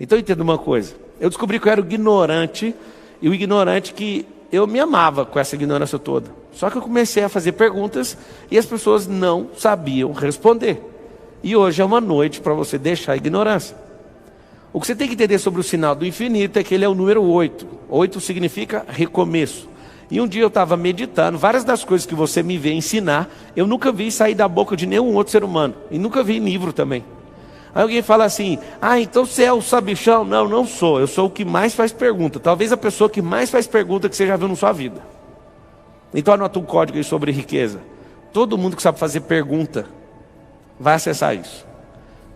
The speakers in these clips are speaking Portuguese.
Então entenda uma coisa, eu descobri que eu era o ignorante, e o ignorante que eu me amava com essa ignorância toda. Só que eu comecei a fazer perguntas e as pessoas não sabiam responder. E hoje é uma noite para você deixar a ignorância. O que você tem que entender sobre o sinal do infinito é que ele é o número 8. 8 significa recomeço. E um dia eu estava meditando, várias das coisas que você me vê ensinar, eu nunca vi sair da boca de nenhum outro ser humano. E nunca vi em livro também. Aí alguém fala assim, então você é o sabichão? Não, não sou, eu sou o que mais faz pergunta. Talvez a pessoa que mais faz pergunta que você já viu na sua vida. Então anota um código aí sobre riqueza. Todo mundo que sabe fazer pergunta vai acessar isso.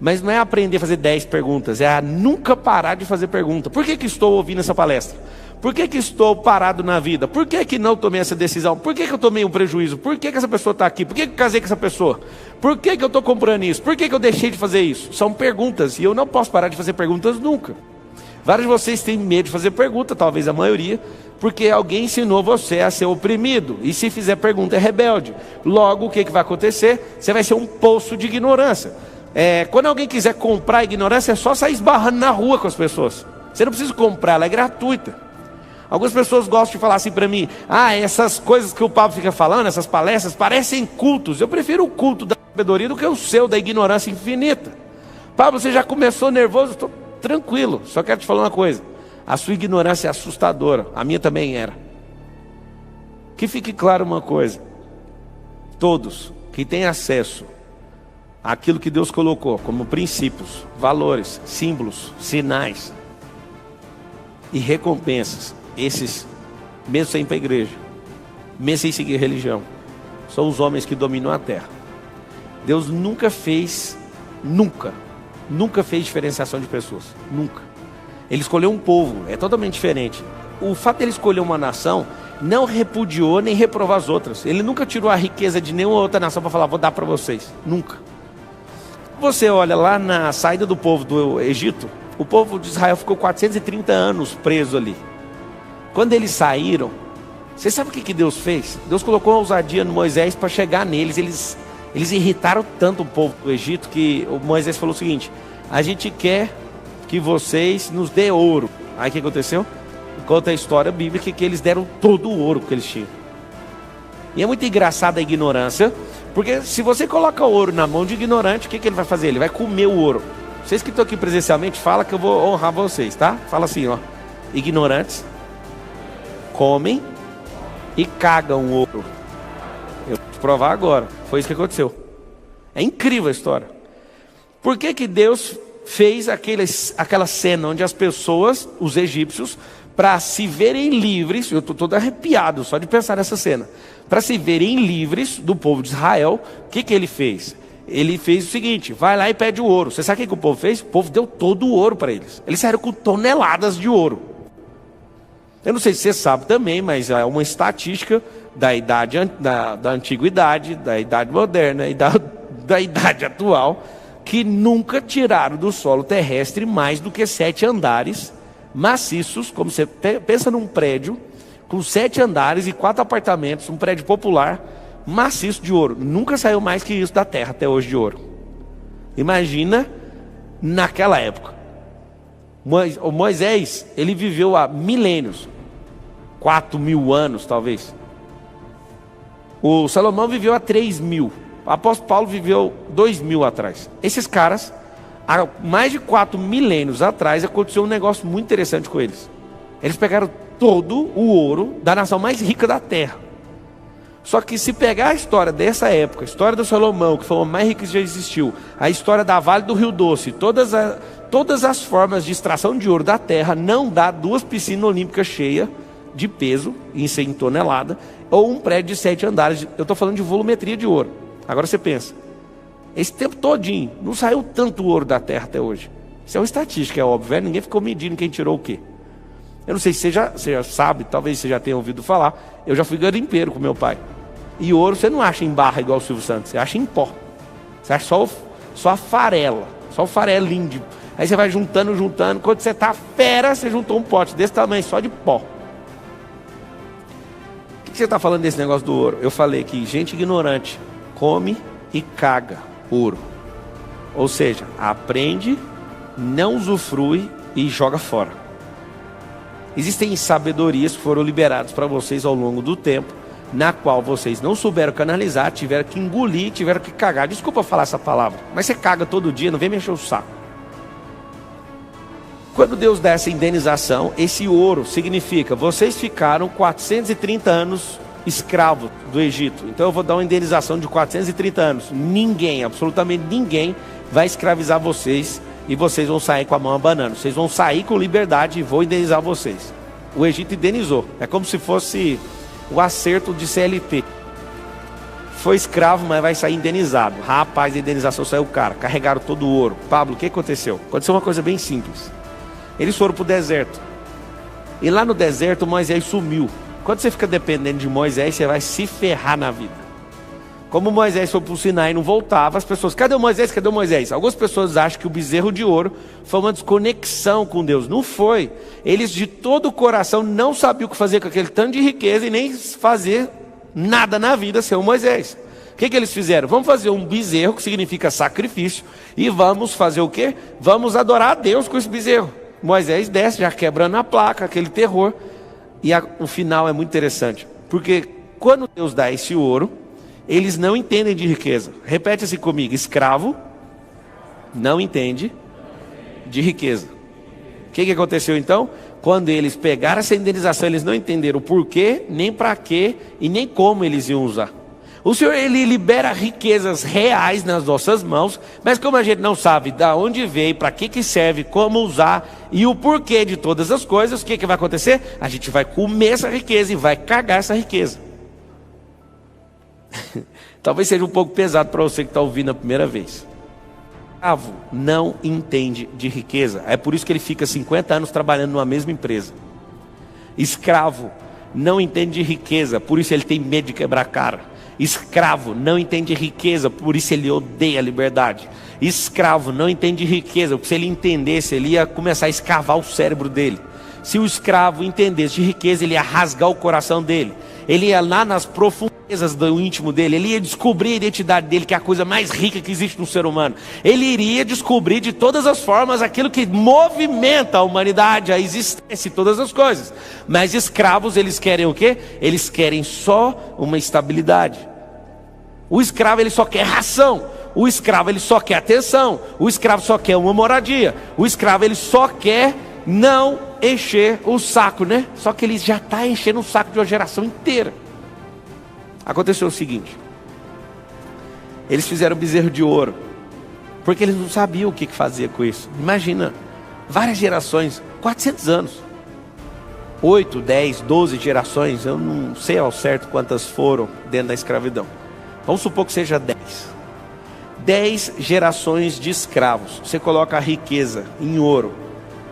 Mas não é aprender a fazer 10 perguntas, é a nunca parar de fazer pergunta. Por que estou ouvindo essa palestra? Por que estou parado na vida? Por que não tomei essa decisão? Por que eu tomei um prejuízo? Por que essa pessoa está aqui? Por que eu casei com essa pessoa? Por que eu estou comprando isso? Por que eu deixei de fazer isso? São perguntas, e eu não posso parar de fazer perguntas nunca. Vários de vocês têm medo de fazer pergunta, talvez a maioria, porque alguém ensinou você a ser oprimido. E se fizer pergunta é rebelde. Logo, o que vai acontecer? Você vai ser um poço de ignorância. Quando alguém quiser comprar a ignorância, é só sair esbarrando na rua com as pessoas. Você não precisa comprar, ela é gratuita. Algumas pessoas gostam de falar assim para mim, essas coisas que o Pablo fica falando, essas palestras, parecem cultos. Eu prefiro o culto da sabedoria do que o seu, da ignorância infinita. Pablo, você já começou nervoso? Estou tranquilo, só quero te falar uma coisa. A sua ignorância é assustadora, a minha também era. Que fique claro uma coisa, todos que têm acesso àquilo que Deus colocou como princípios, valores, símbolos, sinais e recompensas, esses, mesmo sem ir para a igreja, mesmo sem seguir religião, são os homens que dominam a terra. Deus nunca fez diferenciação de pessoas, nunca. Ele escolheu um povo, é totalmente diferente. O fato de ele escolher uma nação não repudiou nem reprovou as outras. Ele nunca tirou a riqueza de nenhuma outra nação para falar, vou dar para vocês, nunca. Você olha lá na saída do povo do Egito, o povo de Israel ficou 430 anos preso ali. Quando eles saíram, você sabe o que Deus fez? Deus colocou uma ousadia no Moisés para chegar neles. Eles irritaram tanto o povo do Egito que o Moisés falou o seguinte, a gente quer que vocês nos dê ouro. Aí o que aconteceu? Conta a história bíblica que eles deram todo o ouro que eles tinham. E é muito engraçada a ignorância, porque se você coloca ouro na mão de ignorante, o que ele vai fazer? Ele vai comer o ouro. Vocês que estão aqui presencialmente, fala que eu vou honrar vocês, tá? Fala assim, ignorantes comem e cagam o ouro. Eu vou te provar agora, foi isso que aconteceu. É incrível a história. Por que Deus fez aquela cena onde as pessoas, os egípcios, para se verem livres, eu estou todo arrepiado só de pensar nessa cena, para se verem livres do povo de Israel, o que ele fez? Ele fez o seguinte, vai lá e pede o ouro. Você sabe o que o povo fez? O povo deu todo o ouro para eles. Eles saíram com toneladas de ouro. Eu não sei se você sabe também, mas é uma estatística da idade, da antiguidade, da idade moderna e da idade atual, que nunca tiraram do solo terrestre mais do que 7 andares maciços, como você pensa num prédio, com 7 andares e 4 apartamentos, um prédio popular, maciço de ouro. Nunca saiu mais que isso da terra até hoje de ouro. Imagina naquela época. O Moisés, ele viveu há milênios, 4.000 anos talvez. O Salomão viveu há 3.000. O apóstolo Paulo viveu 2.000 atrás. Esses caras, há mais de 4 milênios atrás, aconteceu um negócio muito interessante com eles. Eles pegaram todo o ouro da nação mais rica da terra. Só que se pegar a história dessa época, a história do Salomão, que foi a mais rica que já existiu, a história da Vale do Rio Doce, todas as formas de extração de ouro da terra, não dá 2 piscinas olímpicas cheias de peso, em 100 toneladas, ou um prédio de 7 andares. Eu estou falando de volumetria de ouro. Agora você pensa, esse tempo todinho, não saiu tanto ouro da terra até hoje. Isso é uma estatística, é óbvio, ninguém ficou medindo quem tirou o quê. Eu não sei se você já sabe, talvez você já tenha ouvido falar, eu já fui garimpeiro com meu pai. E ouro você não acha em barra igual o Silvio Santos, você acha em pó. Você acha só a farela, só o farelinho. Aí você vai juntando, quando você tá fera, você juntou um pote desse tamanho, só de pó. O que você está falando desse negócio do ouro? Eu falei que gente ignorante come e caga ouro. Ou seja, aprende, não usufrui e joga fora. Existem sabedorias que foram liberadas para vocês ao longo do tempo, na qual vocês não souberam canalizar, tiveram que engolir, tiveram que cagar. Desculpa falar essa palavra, mas você caga todo dia, não vem mexer o saco. Quando Deus dá essa indenização, esse ouro significa, vocês ficaram 430 anos escravos do Egito. Então eu vou dar uma indenização de 430 anos. Ninguém, absolutamente ninguém, vai escravizar vocês e vocês vão sair com a mão abanando. Vocês vão sair com liberdade e vou indenizar vocês. O Egito indenizou. É como se fosse o acerto de CLT. Foi escravo, mas vai sair indenizado. Rapaz, a indenização saiu caro. Carregaram todo o ouro. Pablo, o que aconteceu? Aconteceu uma coisa bem simples. Eles foram para o deserto. E lá no deserto Moisés sumiu. Quando você fica dependendo de Moisés, você vai se ferrar na vida. Como Moisés foi para o Sinai e não voltava, as pessoas, cadê o Moisés? Cadê o Moisés? Algumas pessoas acham que o bezerro de ouro foi uma desconexão com Deus. Não foi. Eles de todo o coração não sabiam o que fazer com aquele tanto de riqueza e nem fazer nada na vida sem o Moisés. O que eles fizeram? Vamos fazer um bezerro, que significa sacrifício, e vamos fazer o quê? Vamos adorar a Deus com esse bezerro. Moisés desce, já quebrando a placa, aquele terror. E o final é muito interessante. Porque quando Deus dá esse ouro, eles não entendem de riqueza. Repete assim comigo. Escravo não entende de riqueza. O que aconteceu então? Quando eles pegaram essa indenização, eles não entenderam o porquê, nem para quê e nem como eles iam usar. O Senhor, Ele libera riquezas reais nas nossas mãos, mas como a gente não sabe de onde veio, para que serve, como usar e o porquê de todas as coisas, o que vai acontecer? A gente vai comer essa riqueza e vai cagar essa riqueza. Talvez seja um pouco pesado para você que está ouvindo a primeira vez. Escravo não entende de riqueza. É por isso que ele fica 50 anos trabalhando numa mesma empresa. Escravo não entende de riqueza, por isso ele tem medo de quebrar a cara. Escravo não entende riqueza, por isso ele odeia a liberdade. Escravo não entende riqueza, porque se ele entendesse, ele ia começar a escavar o cérebro dele. Se o escravo entendesse de riqueza, ele ia rasgar o coração dele. Ele ia lá nas profundezas do íntimo dele, ele ia descobrir a identidade dele, que é a coisa mais rica que existe no ser humano. Ele iria descobrir de todas as formas aquilo que movimenta a humanidade, a existência e todas as coisas. Mas escravos, eles querem o quê? Eles querem só uma estabilidade. O escravo, ele só quer ração. O escravo, ele só quer atenção. O escravo só quer uma moradia. O escravo, ele só quer não encher o saco, né? Só que ele já está enchendo o saco de uma geração inteira. Aconteceu o seguinte: eles fizeram bezerro de ouro, porque eles não sabiam o que fazer com isso. Imagina, várias gerações, 400 anos, 8, 10, 12 gerações, eu não sei ao certo quantas foram dentro da escravidão. Vamos supor que seja 10. 10 gerações de escravos. Você coloca a riqueza em ouro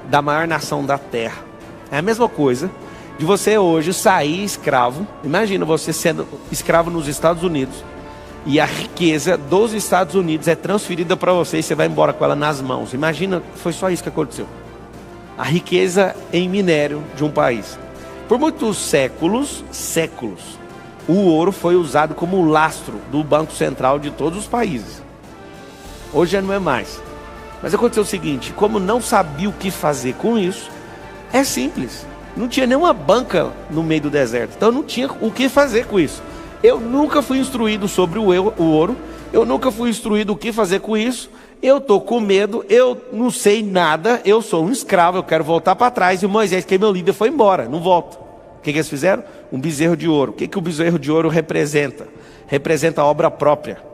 da maior nação da terra. É a mesma coisa de você hoje sair escravo. Imagina você sendo escravo nos Estados Unidos e a riqueza dos Estados Unidos é transferida para você e você vai embora com ela nas mãos. Imagina, foi só isso que aconteceu. A riqueza em minério de um país. Por muitos séculos, o ouro foi usado como lastro do Banco Central de todos os países. Hoje já não é mais. Mas aconteceu o seguinte: como não sabia o que fazer com isso, é simples. Não tinha nenhuma banca no meio do deserto. Então não tinha o que fazer com isso. Eu nunca fui instruído sobre o ouro. Eu nunca fui instruído o que fazer com isso. Eu estou com medo, eu não sei nada. Eu sou um escravo, eu quero voltar para trás. E o Moisés, que é meu líder, foi embora, não volta. O que eles fizeram? Um bezerro de ouro. O que o bezerro de ouro representa? Representa a obra própria.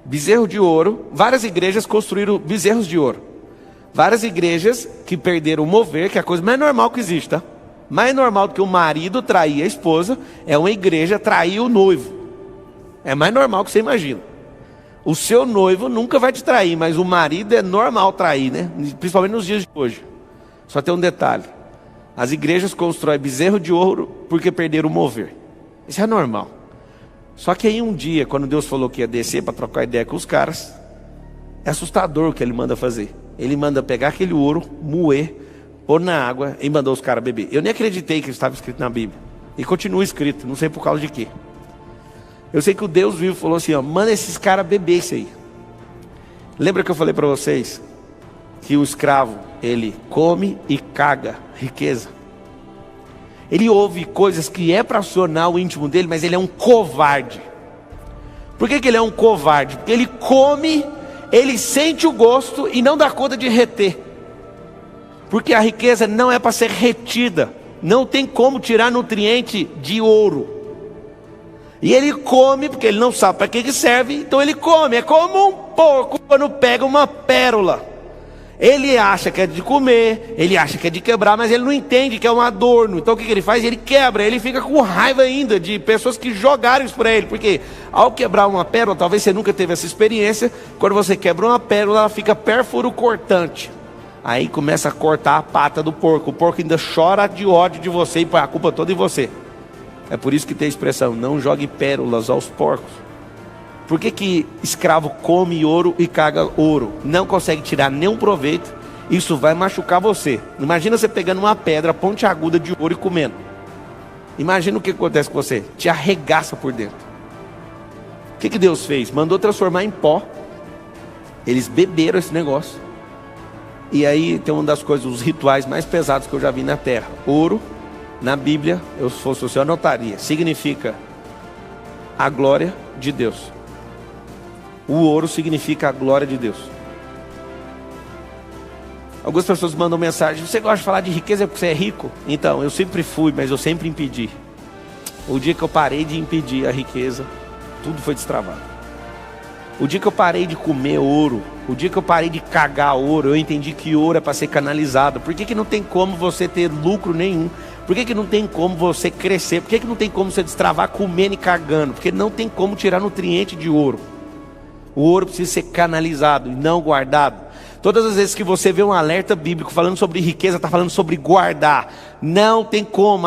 Bezerro de ouro, várias igrejas construíram bezerros de ouro. Várias igrejas que perderam o mover, que é a coisa mais normal que existe, tá? Mais normal do que o marido trair a esposa, é uma igreja trair o noivo. É mais normal que você imagina. O seu noivo nunca vai te trair, mas o marido é normal trair, né? Principalmente nos dias de hoje. Só tem um detalhe: as igrejas constroem bezerro de ouro porque perderam o mover. Isso é normal. Só que aí um dia, quando Deus falou que ia descer para trocar ideia com os caras, é assustador o que ele manda fazer. Ele manda pegar aquele ouro, moer, pôr na água e mandou os caras beber. Eu nem acreditei que estava escrito na Bíblia. E continua escrito, não sei por causa de quê. Eu sei que o Deus vivo falou assim, ó, manda esses caras beber isso aí. Lembra que eu falei para vocês que o escravo, ele come e caga riqueza. Ele ouve coisas que é para acionar o íntimo dele, mas ele é um covarde. Por que ele é um covarde? Porque ele come, ele sente o gosto e não dá conta de reter. Porque a riqueza não é para ser retida. Não tem como tirar nutriente de ouro. E ele come, porque ele não sabe para que serve, então ele come. É como um porco quando pega uma pérola. Ele acha que é de comer, ele acha que é de quebrar, mas ele não entende que é um adorno. Então o que ele faz? Ele quebra, ele fica com raiva ainda de pessoas que jogaram isso para ele. Porque ao quebrar uma pérola, talvez você nunca teve essa experiência, quando você quebra uma pérola, ela fica pérfuro cortante. Aí começa a cortar a pata do porco. O porco ainda chora de ódio de você e põe a culpa toda em você. É por isso que tem a expressão, não jogue pérolas aos porcos. Por que escravo come ouro e caga ouro? Não consegue tirar nenhum proveito. Isso vai machucar você. Imagina você pegando uma pedra pontiaguda de ouro e comendo. Imagina o que acontece com você. Te arregaça por dentro. O que Deus fez? Mandou transformar em pó. Eles beberam esse negócio. E aí tem uma das coisas, os rituais mais pesados que eu já vi na terra. Ouro, na Bíblia, se fosse você, eu anotaria. Significa a glória de Deus. O ouro significa a glória de Deus. Algumas pessoas mandam mensagem: você gosta de falar de riqueza porque você é rico? Então, eu sempre fui, mas eu sempre impedi. O dia que eu parei de impedir a riqueza, tudo foi destravado. O dia que eu parei de comer ouro, o dia que eu parei de cagar ouro, eu entendi que ouro é para ser canalizado. Por que não tem como você ter lucro nenhum? Por que não tem como você crescer? Por que não tem como você destravar comendo e cagando? Porque não tem como tirar nutriente de ouro. O ouro precisa ser canalizado e não guardado. Todas as vezes que você vê um alerta bíblico falando sobre riqueza, está falando sobre guardar. Não tem como.